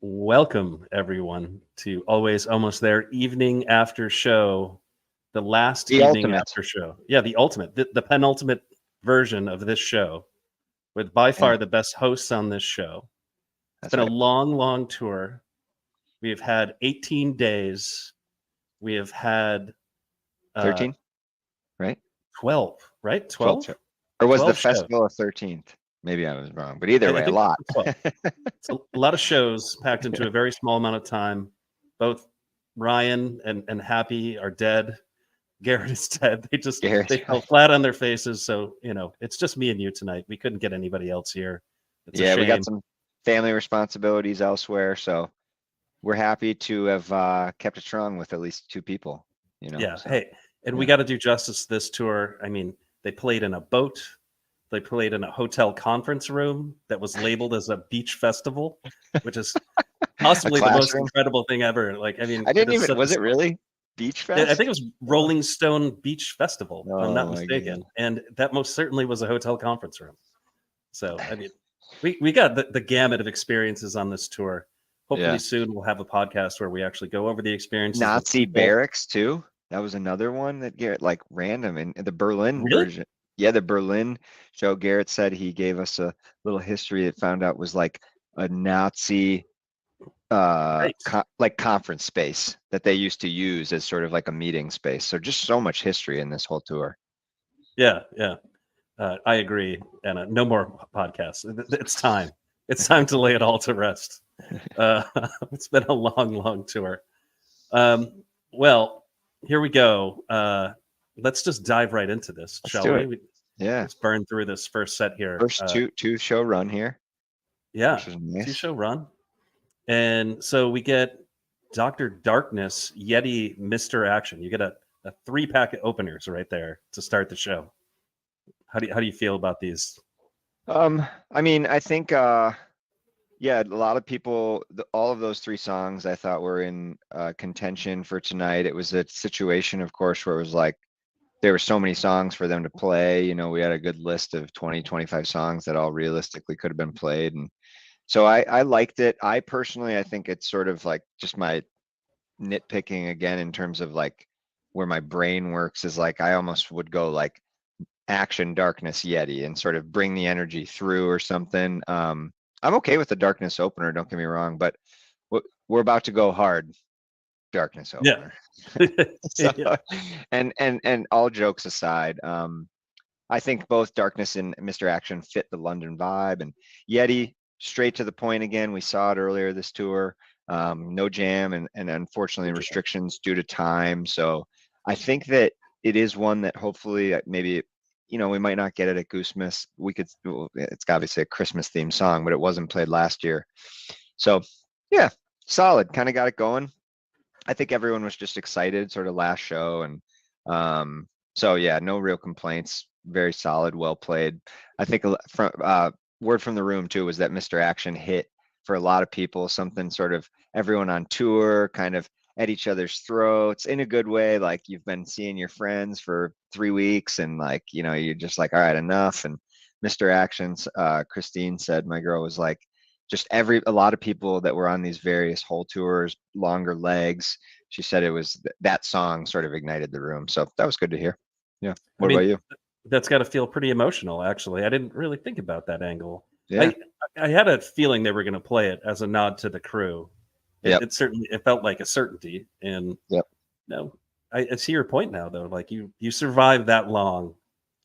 Welcome, everyone, to Always Almost There evening after show, the last The evening ultimate. after show. Yeah, the ultimate, the penultimate version of this show, with by Yeah, far the best hosts on this show. It's that's been a right. long, long tour. We have had 18 days. We have had uh, 13, right? 12, right? 12. 12? Or was the 12 shows. festival of 13th? Maybe I was wrong, but either I way, a think lot. it's 12. It's a lot of shows packed into a very small amount of time. Both Ryan and Happy are dead. Garrett is dead. Garrett's They fell right. flat on their faces. So, it's just me and you tonight. We couldn't get anybody else here. It's a Yeah, we got shame. some family responsibilities elsewhere, so we're happy to have kept it strong with at least two people. Yeah. So Hey, and we yeah. got to do justice to this tour. I mean, they played in a boat. They played in a hotel conference room that was labeled as a beach festival, which is A possibly the most classroom. incredible thing ever. Like, I mean, I it didn't is even. such a Was it really Beach I think Fest? it was Oh, Rolling Stone Beach Festival, if I'm not oh my mistaken. god. And that most certainly was a hotel conference room. So, I mean, we got the gamut of experiences on this tour. Hopefully Yeah. soon we'll have a podcast where we actually go over the experiences with Nazi people. barracks too. That was another one that Garrett like random in the Berlin Really? version. Yeah, the Berlin show. Garrett said he gave us a little history that found out was like a Nazi Right. like conference space that they used to use as sort of like a meeting space. So just so much history in this whole tour. Yeah, yeah. I agree. And no more podcasts. It's time. It's time to lay it all to rest. Uh, it's been a long, long tour. Well, here we go. Let's just dive right into this, Let's shall do we? it. Yeah. Let's burn through this first set here. First two show run here, Yeah, which is two nice. show run. And so we get Dr. Darkness, Yeti, Mr. Action. You get a 3-pack of openers right there to start the show. How do you feel about these? I mean, I think yeah, a lot of people, all of those three songs I thought were in contention for tonight. It was a situation, of course, where it was like there were so many songs for them to play. We had a good list of 20, 25 songs that all realistically could have been played. And so I liked it. I personally, I think it's sort of like just my nitpicking again in terms of like where my brain works is like I almost would go like Action, Darkness, Yeti and sort of bring the energy through or something. I'm okay with the Darkness opener, don't get me wrong, but we're about to go hard. Darkness Yeah. opener. So, Yeah. and all jokes aside, I think both Darkness and Mr. Action fit the London vibe, and Yeti straight to the point again. We saw it earlier this tour. No jam and unfortunately restrictions due to time. So I think that it is one that hopefully maybe we might not get it at Goose Miss. It's obviously a Christmas themed song, but it wasn't played last year. So yeah, solid. Kind of got it going. I think everyone was just excited, sort of last show, and so yeah, no real complaints. Very solid, well played. I think from word from the room too was that Mr. Action hit for a lot of people. Something sort of everyone on tour, kind of at each other's throats in a good way. Like you've been seeing your friends for 3 weeks, and like you're just like, all right, enough. And Mr. Action's Christine said, my girl was like, just a lot of people that were on these various whole tours, longer legs. She said it was that song sort of ignited the room. So that was good to hear. Yeah. I What about mean, you? that's got to feel pretty emotional, actually. I didn't really think about that angle. Yeah. I had a feeling they were going to play it as a nod to the crew. Yep. It certainly felt like a certainty. And Yep. no, I see your point now, though. Like you survived that long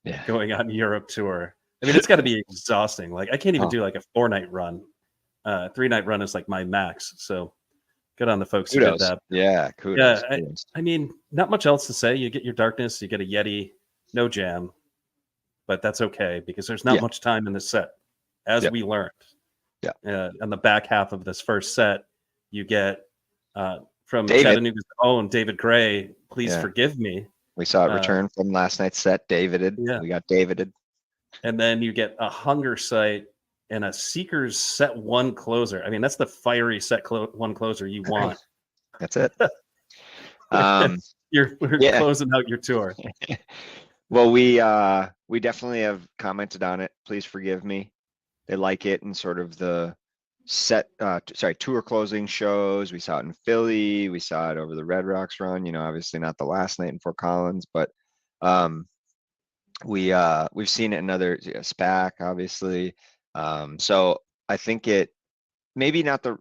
Yeah. going on Europe tour. I mean, it's got to be exhausting. Like I can't even Oh, do like a 4-night run. 3-night run is like my max. So good on the folks who kudos. did that. Yeah. Kudos. Yeah, Kudos. I mean, not much else to say. You get your Darkness, you get a Yeti, no jam, but that's okay because there's not Yeah. much time in this set, as Yep. we learned. Yeah. On the back half of this first set, you get from David. Chattanooga's own David Gray, Please Yeah. Forgive Me. We saw it return from last night's set. Davided. Yeah. We got Davided. And then you get a Hunger Sight and a Seekers set one closer. I mean, that's the fiery set one closer you want. That's it. We're Yeah. closing out your tour. Well, we definitely have commented on it. Please forgive me. They like it and sort of the tour closing shows. We saw it in Philly. We saw it over the Red Rocks run. Obviously not the last night in Fort Collins, but um, we've seen it in other SPAC, obviously. So I think it maybe not the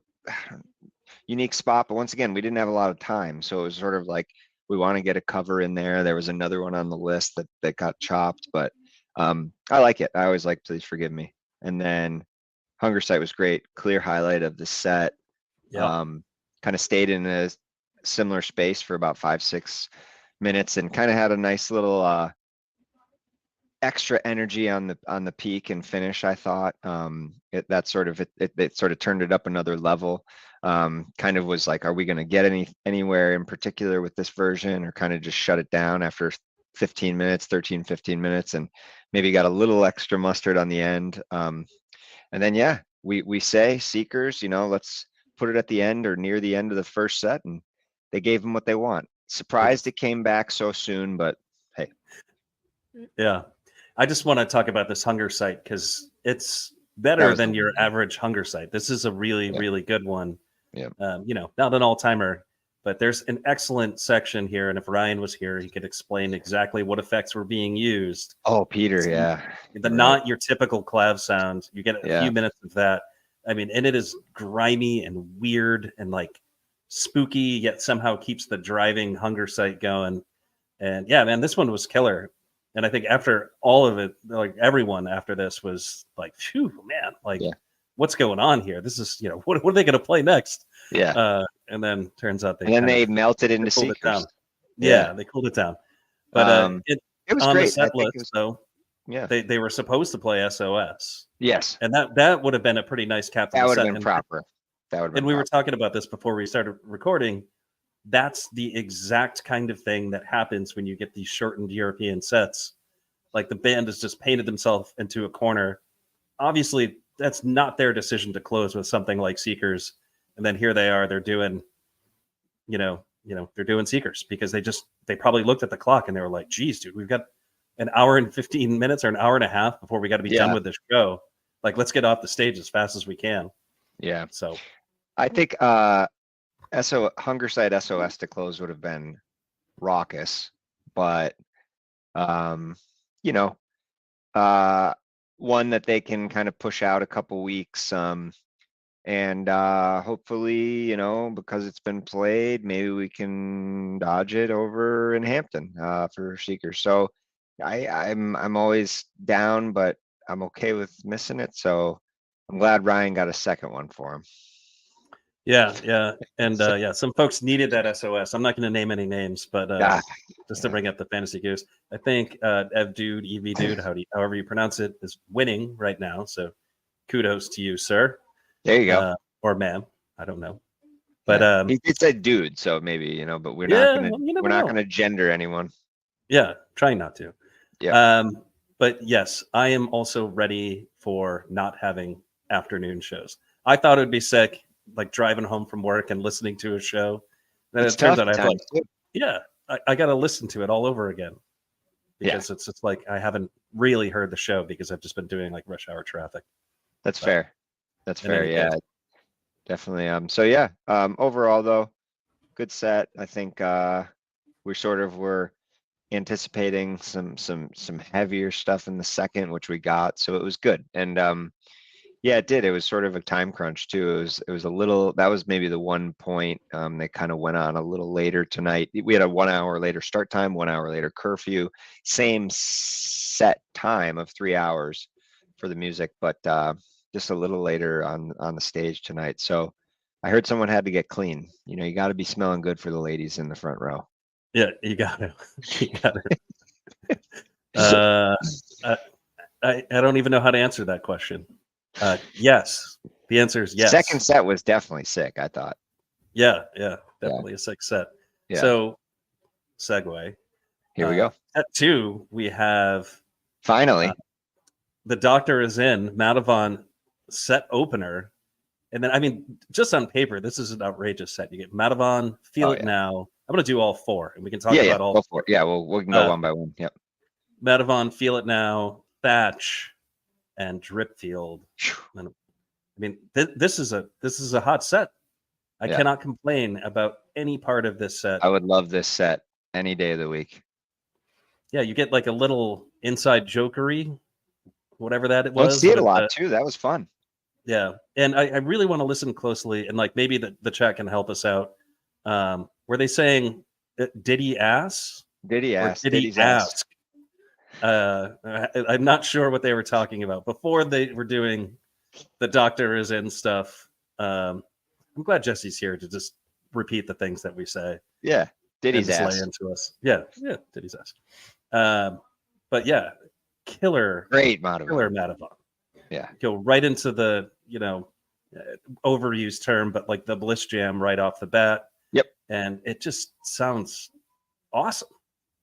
unique spot, but once again, we didn't have a lot of time, so it was sort of like we want to get a cover in there. There was another one on the list that got chopped, but I like it. I always like Please Forgive Me. And then Hunger Site was great, clear highlight of the set. Yeah. Kind of stayed in a similar space for about 5-6 minutes and kind of had a nice little extra energy on the peak and finish. I thought it sort of turned it up another level. Kind of was like, are we going to get anywhere in particular with this version, or kind of just shut it down after 15 minutes, 15 minutes, and maybe got a little extra mustard on the end. And then yeah, we say Seekers, let's put it at the end or near the end of the first set, and they gave them what they want. Surprised it came back so soon, but hey. Yeah. I just want to talk about this Hunger Site because it's better than your average Hunger Site. This is a really, really good one. Yeah. Not an all-timer, but there's an excellent section here. And if Ryan was here, he could explain exactly what effects were being used. Oh, Peter, yeah. Not your typical clav sound. You get a few minutes of that. I mean, and it is grimy and weird and like spooky, yet somehow keeps the driving Hunger Site going. And yeah, man, this one was killer. And I think after all of it, like everyone after this was like, phew, man, like what's going on here? This is, what are they going to play next? Yeah. And then turns out they melted into Seekers. Yeah, they cooled it down. But it was on great. The set list, though. Yeah, they were supposed to play SOS. Yes, and that would have been a pretty nice cap. That would have been proper. And we were talking about this before we started recording. That's the exact kind of thing that happens when you get these shortened European sets. Like the band has just painted themselves into a corner. Obviously, that's not their decision to close with something like Seekers. And then here they are, they're doing, they're doing Seekers because they probably looked at the clock and they were like, geez, dude, we've got an hour and 15 minutes or an hour and a half before we got to be done with this show. Like, let's get off the stage as fast as we can. Yeah. So I think Hunger Site SOS to close would have been raucous, but one that they can kind of push out a couple weeks, and hopefully, because it's been played, maybe we can dodge it over in Hampton for Seekers. So I'm always down, but I'm okay with missing it. So I'm glad Ryan got a second one for him. Yeah. And some folks needed that SOS. I'm not going to name any names, but just to bring up the Fantasy Goose, I think Ev Dude, EV Dude, however you pronounce it, is winning right now. So kudos to you, sir. There you go. Or ma'am. I don't know. But he said dude, so maybe, but we're not gonna gender anyone. Yeah, trying not to. Yeah. But yes, I am also ready for not having afternoon shows. I thought it would be sick, like driving home from work and listening to a show. Then it turns out I got to listen to it all over again because it's just like I haven't really heard the show because I've just been doing like rush hour traffic. That's fair. That's fair. Yeah, definitely. So yeah. Overall though, good set. I think we sort of were anticipating some heavier stuff in the second, which we got. So it was good. And yeah, it did. It was sort of a time crunch too. It was a little, that was maybe the one point they kind of went on a little later tonight. We had a 1 hour later start time, 1 hour later curfew, same set time of 3 hours for the music, but just a little later on the stage tonight. So I heard someone had to get clean. You got to be smelling good for the ladies in the front row. Yeah, you got to. I don't even know how to answer that question. Yes, the answer is yes. Second set was definitely sick, I thought. Yeah, definitely a sick set. Yeah. So, segue. Here we go. At 2, we have finally The Doctor is in Madhavan set opener, and then I mean, just on paper, this is an outrageous set. You get Madhavan, Feel It Now. I'm going to do all 4, and we can talk about all. Go for it. Yeah, we can go one by one. Yep. Madhavan, Feel It Now, Thatch, and Dripfield. I mean, this is a hot set. I Yeah. cannot complain about any part of this set. I would love this set any day of the week. Yeah, you get like a little inside jokery, whatever that it Don't was. see it a with lot the- too. That was fun. yeah, and I really want to listen closely, and like maybe the chat can help us out. Were they saying, did he ask? Did he Or ask? did Did he he ask? ask? I'm not sure what they were talking about before they were doing the doctor is in stuff. I'm glad Jesse's here to just repeat the things that we say Yeah. Did and he just lay ask? into us. Yeah, did he ask? But yeah, killer Great Madhavan. Madhavan. Yeah. Go right into the overused term, but like the Bliss Jam right off the bat. Yep. And it just sounds awesome.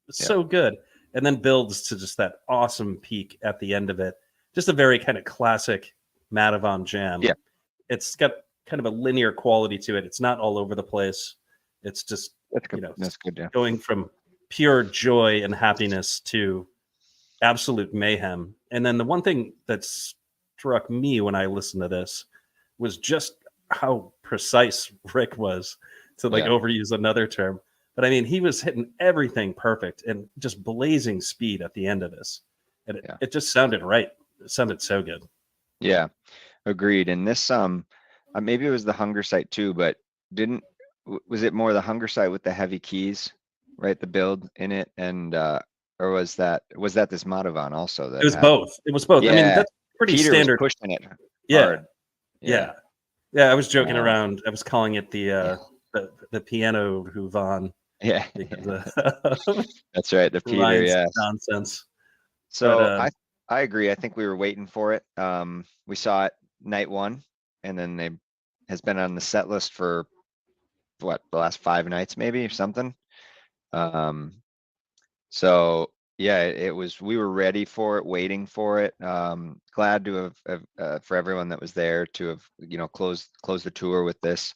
It's Yeah. so good. And then builds to just that awesome peak at the end of it. Just a very kind of classic Madhavan jam. Yeah. It's got kind of a linear quality to it. It's not all over the place. It's just, That's good. That's good. Yeah. going from pure joy and happiness to absolute mayhem. And then the one thing that struck me when I listened to this was just how precise Rick was, to like Yeah. overuse another term. But I mean, he was hitting everything perfect and just blazing speed at the end of this. And it just sounded right. It sounded so good. Yeah. Agreed. And this, maybe it was the hunger site too, but was it more the hunger site with the heavy keys, right? The build in it, and or was that this Madhavan also? That It was had, both. It was both. I mean, Yeah. that's pretty Peter standard. was pushing it Yeah. hard. Yeah. I was joking Um, around. I was calling it the piano Huvan. Yeah. Because That's right. The Peter. Ryan's Yeah. nonsense. So But, I agree. I think we were waiting for it. We saw it night one, and then has been on the set list for what, the last 5 nights maybe, or something. So yeah, we were ready for it, waiting for it. Glad to have for everyone that was there to have, closed the tour with this.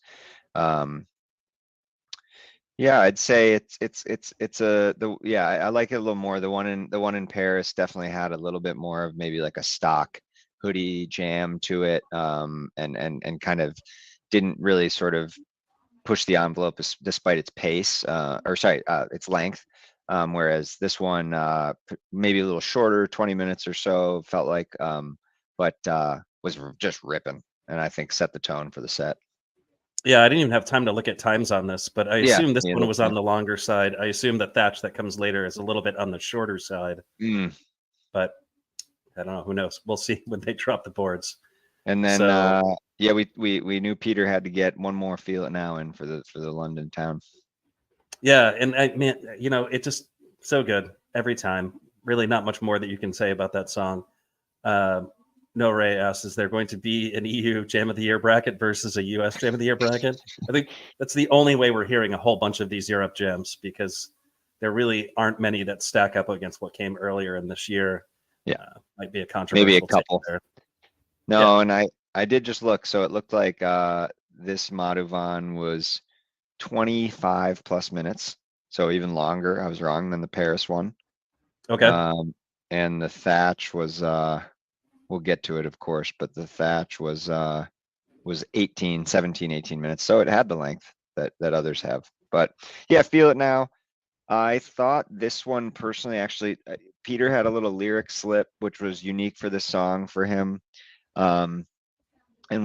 Yeah, I'd say I like it a little more. The one in Paris definitely had a little bit more of maybe like a stock hoodie jam to it. And kind of didn't really sort of push the envelope despite its pace, its length. Whereas this one, maybe a little shorter, 20 minutes or so, felt like, but was just ripping, and I think set the tone for the set. yeah, I didn't even have time to look at times on this, but I Yeah, assume this me one neither. was on the longer side. I assume the Thatch that comes later is a little bit on the shorter side, but I don't know. Who knows? We'll see when they drop the boards. And then, So- we knew Peter had to get one more Feel It Now in for the London town. Yeah, and I mean, it just so good every time. Really, not much more that you can say about that song. No Ray asks, is there going to be an EU Jam of the Year bracket versus a US Jam of the Year bracket? I think that's the only way we're hearing a whole bunch of these Europe jams, because there really aren't many that stack up against what came earlier in this year. Yeah, might be a controversial maybe a take couple. there. No, and I did just look, so it looked like this Madhavan was 25 plus minutes, so even longer. I was wrong than the Paris one. Okay. And the Thatch was we'll get to it, of course, but the Thatch was 17, 18 minutes. So it had the length that others have. But yeah, Feel It Now. I thought this one personally, actually, Peter had a little lyric slip, which was unique for this song for him, in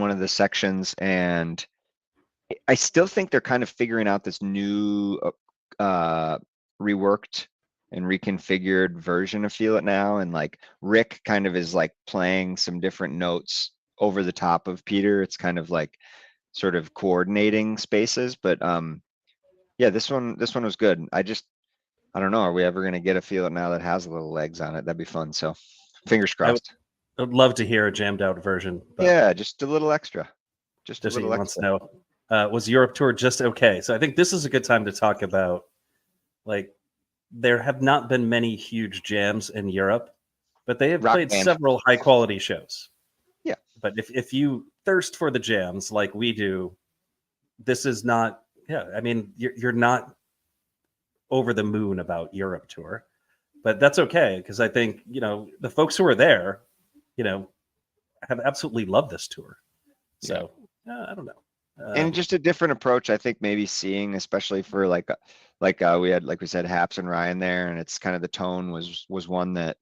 one of the sections. And I still think they're kind of figuring out this new, reworked and reconfigured version of Feel It Now. And like Rick kind of is like playing some different notes over the top of Peter. It's kind of like sort of coordinating spaces. But yeah, this one was good. I don't know. Are we ever going to get a Feel It Now that has a little legs on it? That'd be fun. So fingers crossed. I'd love to hear a jammed out version. But Yeah, just a little extra. Just a little wants to extra. know, was Europe tour just okay? So I think this is a good time to talk about, like, there have not been many huge jams in Europe, but they have Rock played band. several high quality shows. Yeah. But if you thirst for the jams like we do, this is not. Yeah, I mean, you're not over the moon about Europe tour, but that's okay, because I think the folks who are there, have absolutely loved this tour. So I don't know. And just a different approach, I think maybe seeing, especially for we had, like we said, Haps and Ryan there, and it's kind of the tone was one that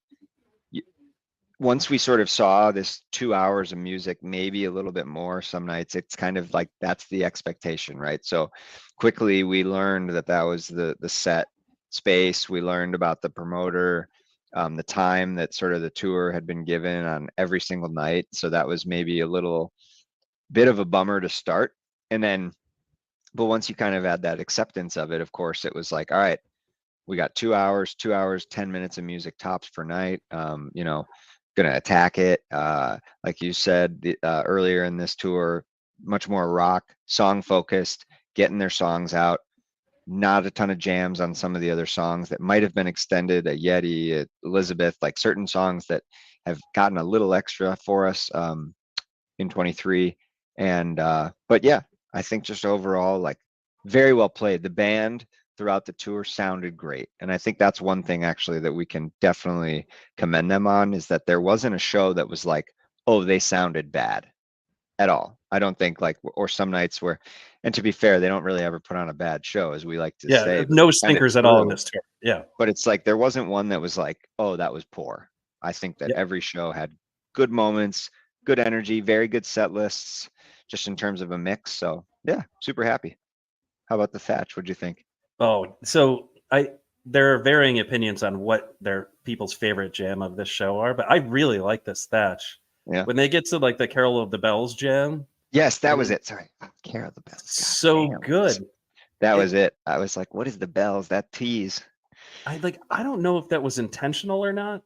once we sort of saw this 2 hours of music, maybe a little bit more some nights, it's kind of like that's the expectation, right? So quickly we learned that was the set space. We learned about the promoter, the time that sort of the tour had been given on every single night. So that was maybe a little bit of a bummer to start. And then, but once you kind of had that acceptance of it, of course, it was like, all right, we got 2 hours, 10 minutes of music tops per night. Gonna attack it. Like you said earlier in this tour, much more rock, song focused, getting their songs out. Not a ton of jams on some of the other songs that might have been extended at Yeti, at Elizabeth, like certain songs that have gotten a little extra for us in 23. And but yeah, I think just overall, like very well played. The band throughout the tour sounded great. And I think that's one thing actually that we can definitely commend them on, is that there wasn't a show that was like, oh, they sounded bad at all. I don't think, like, or some nights where, and to be fair, they don't really ever put on a bad show, as we like to say. But no it's kind of stinkers at all in true. this tour. Yeah. But it's like there wasn't one that was like, oh, that was poor. I think that every show had good moments, good energy, very good set lists, just in terms of a mix. So yeah, super happy. How about the Thatch? What'd you think? Oh, so there are varying opinions on what their people's favorite jam of this show are, but I really like this Thatch. Yeah. When they get to like the Carol of the Bells jam. Yes, that was it. Sorry. Carol of the Bells. So good. That was it. I was like, what is the bells? That tease. I don't know if that was intentional or not.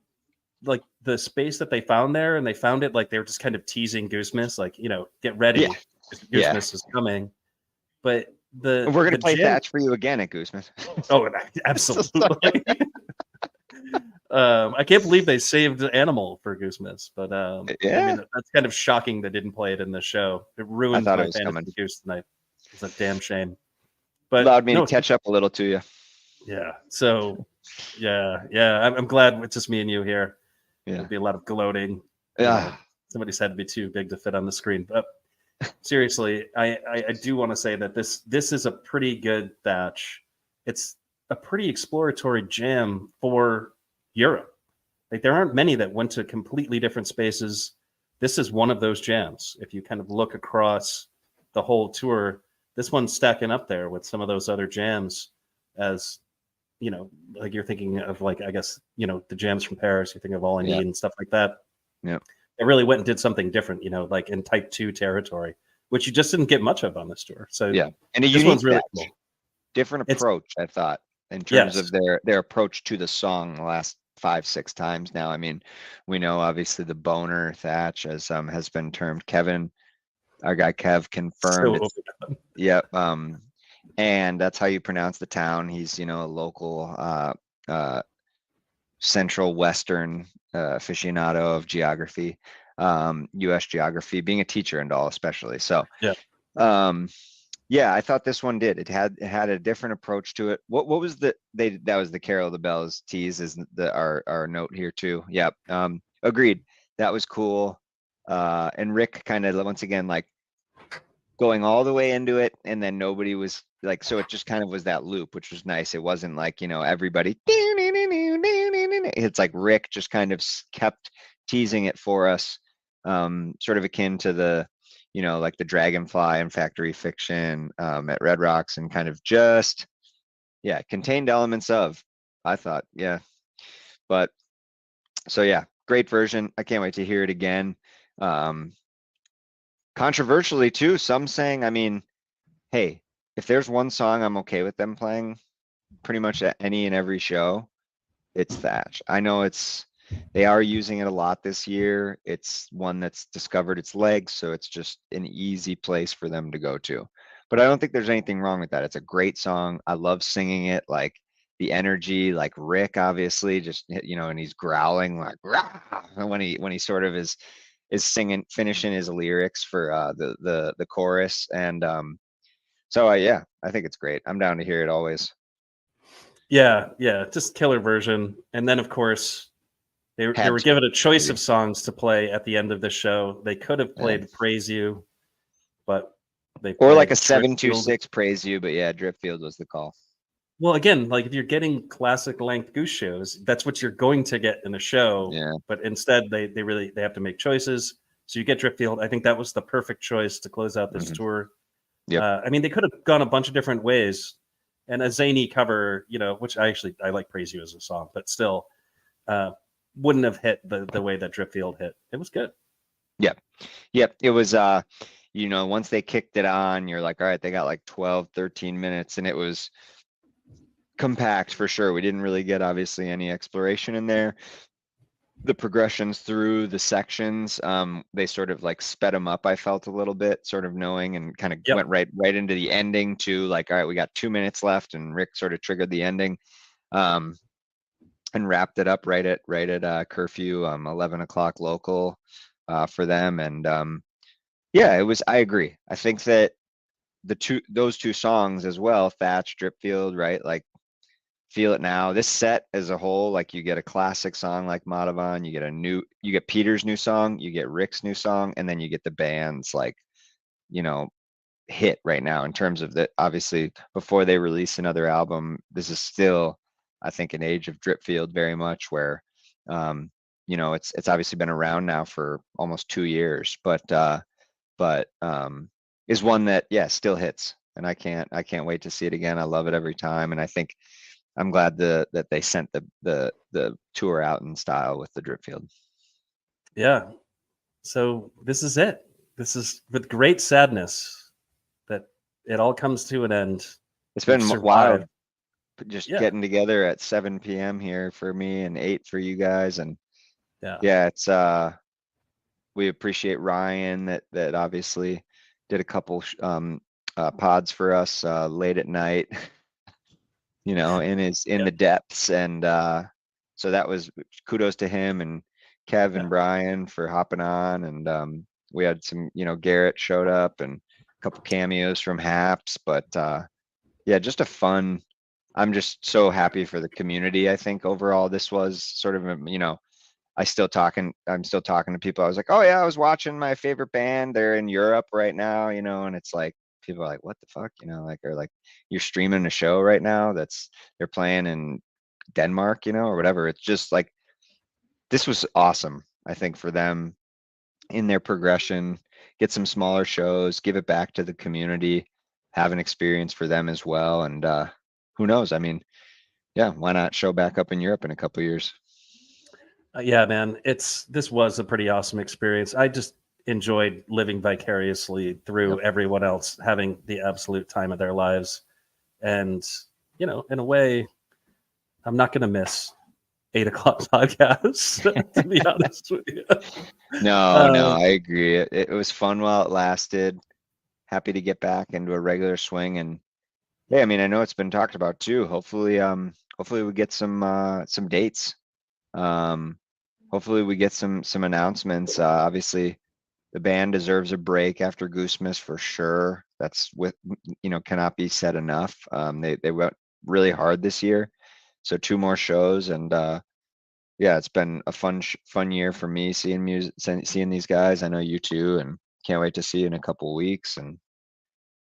Like the space that they found there, and they found it like they were just kind of teasing Goosemas, like, get ready. Yeah. Goosemas is coming. But we're gonna play Thatch for you again at Goosemas. Oh, absolutely. I can't believe they saved Animal for Goosemas, but yeah, I mean, that's kind of shocking they didn't play it in the show. It ruined my fantasy Goose tonight. It's a damn shame. But allowed me to catch up a little to you. Yeah. So yeah. I'm glad it's just me and you here. Yeah. There'd be a lot of gloating. Yeah. Somebody's had to be too big to fit on the screen. But seriously, I do want to say that this is a pretty good Thatch. It's a pretty exploratory jam for Europe. Like there aren't many that went to completely different spaces. This is one of those jams. If you kind of look across the whole tour, this one's stacking up there with some of those other jams as, like you're thinking of, like, I guess, the jams from Paris, you think of All I Need and stuff like that. Yeah. They really went and did something different, like in type 2 territory, which you just didn't get much of on this tour. So yeah. And this one's really cool. Different approach, I thought, in terms of their approach to the song the last 5-6 times now. I mean, we know obviously the boner Thatch, as has been termed. Kevin, our guy Kev, confirmed. Yep. And that's how you pronounce the town. He's, a local central western aficionado of geography, US geography, being a teacher and all, especially. So yeah, I thought this one did. It had a different approach to it. What was that was the Carol of the Bells tease, is our note here too. Yep. Agreed. That was cool. And Rick kind of, once again, like going all the way into it, and then nobody was like, so it just kind of was that loop, which was nice. It wasn't like, everybody, it's like Rick just kind of kept teasing it for us, sort of akin to the, like the Dragonfly and Factory Fiction at Red Rocks, and kind of just, contained elements of, I thought, but so yeah, great version. I can't wait to hear it again. Controversially too, some saying, I mean, hey, if there's one song I'm okay with them playing pretty much at any and every show, it's Thatch. I know they are using it a lot this year. It's one that's discovered its legs, so it's just an easy place for them to go to. But I don't think there's anything wrong with that. It's a great song. I love singing it, like the energy, like Rick, obviously, just, and he's growling like, rah, when he sort of is singing, finishing his lyrics for the chorus. And so I think it's great. I'm down to hear it always. Yeah, just killer version. And then of course they were given a choice of songs to play at the end of the show. They could have played Praise You, but they Or like a played Dripfield. 726 praise you, but yeah, Dripfield was the call. Well, again, like if you're getting classic length Goose shows, that's what you're going to get in a show. Yeah. But instead, they have to make choices. So you get Dripfield. I think that was the perfect choice to close out this tour. Yep. I mean, they could have gone a bunch of different ways, and a zany cover, which I like Praise You as a song, but still wouldn't have hit the way that Dripfield hit. It was good. Yep. It was, once they kicked it on, you're like, all right, they got like 12, 13 minutes, and it was compact for sure. We didn't really get obviously any exploration in there. The progressions through the sections, they sort of like sped them up, I felt a little bit, sort of knowing, and kind of went right into the ending to like, all right, we got 2 minutes left, and Rick sort of triggered the ending, and wrapped it up right at curfew, 11 o'clock local for them. And yeah, I agree. I think that those two songs as well, Thatch, Dripfield, right? Like, Feel It Now. This set as a whole, like, you get a classic song like Madhavan, you get Peter's new song, you get Rick's new song, and then you get the band's like, hit right now in terms of that. Obviously, before they release another album, this is still, I think, an age of Dripfield very much, where it's obviously been around now for almost 2 years, but is one that, yeah, still hits, and I can't wait to see it again. I love it every time, and I think I'm glad that they sent the tour out in style with the Dripfield. Yeah. So this is it. This is with great sadness that it all comes to an end. It's been wild, just getting together at 7 p.m. here for me and 8 for you guys, and yeah, it's we appreciate Ryan that obviously did a couple pods for us late at night, in the depths, and so that was kudos to him, and Kev and Brian for hopping on, and we had some, Garrett showed up and a couple cameos from Haps, but yeah, just a fun. I'm just so happy for the community. I think overall this was sort of I'm still talking to people. I was like, oh yeah, I was watching my favorite band. They're in Europe right now, and it's like, people are like, what the fuck, or like, you're streaming a show right now they're playing in Denmark, or whatever. It's just like, this was awesome, I think, for them in their progression, get some smaller shows, give it back to the community, have an experience for them as well. And who knows? I mean, yeah, why not show back up in Europe in a couple years? Yeah, man, this was a pretty awesome experience. I just enjoyed living vicariously through everyone else having the absolute time of their lives. And, in a way, I'm not going to miss 8 o'clock podcasts, to be honest with you. No, I agree. It was fun while it lasted. Happy to get back into a regular swing. And yeah, I mean, I know it's been talked about too. Hopefully we get some dates. Hopefully we get some announcements. Obviously the band deserves a break after Goose Miss for sure. That's cannot be said enough. They went really hard this year. So 2 more shows, and yeah, it's been a fun year for me seeing these guys. I know you too, and can't wait to see you in a couple weeks, and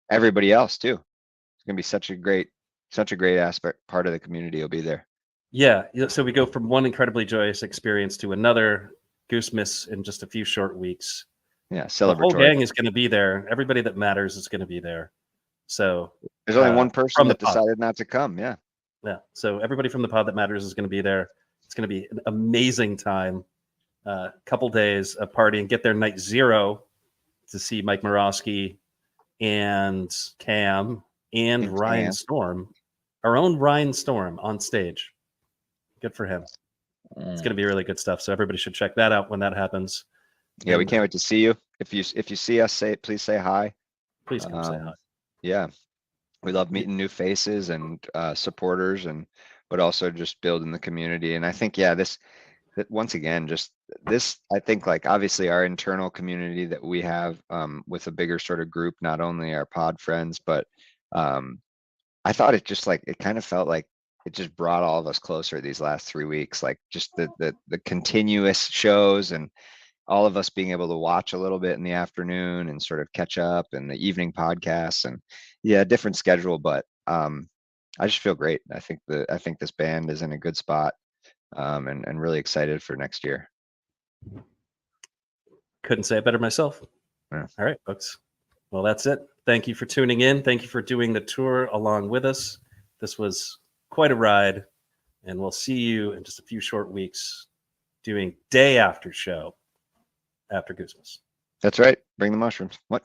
everybody else too. It's gonna be such a great aspect, part of the community will be there. Yeah, so we go from one incredibly joyous experience to another. Goose Miss in just a few short weeks. Yeah, celebratory. The whole gang is going to be there. Everybody that matters is going to be there. So there's only one person that decided not to come. Yeah. So everybody from the pod that matters is going to be there. It's going to be an amazing time. Couple days of partying. Get there night 0 to see Mike Morosky and Cam and Ryan Storm, our own Ryan Storm, on stage. Good for him. It's going to be really good stuff. So everybody should check that out when that happens. Yeah, we can't wait to see you. If you see us, please say hi. Please come say hi. Yeah, we love meeting new faces and supporters, but also just building the community. And I think, yeah, once again, I think, like, obviously our internal community that we have with a bigger sort of group, not only our pod friends, but I thought it kind of felt like it just brought all of us closer these last 3 weeks, like just the continuous shows and all of us being able to watch a little bit in the afternoon and sort of catch up, and the evening podcasts, and yeah, different schedule, but I just feel great. I think this band is in a good spot, and really excited for next year. Couldn't say it better myself. Yeah. All right, folks. Well, that's it. Thank you for tuning in. Thank you for doing the tour along with us. This was quite a ride, and we'll see you in just a few short weeks doing day after show after Goose. That's right. Bring the mushrooms. What?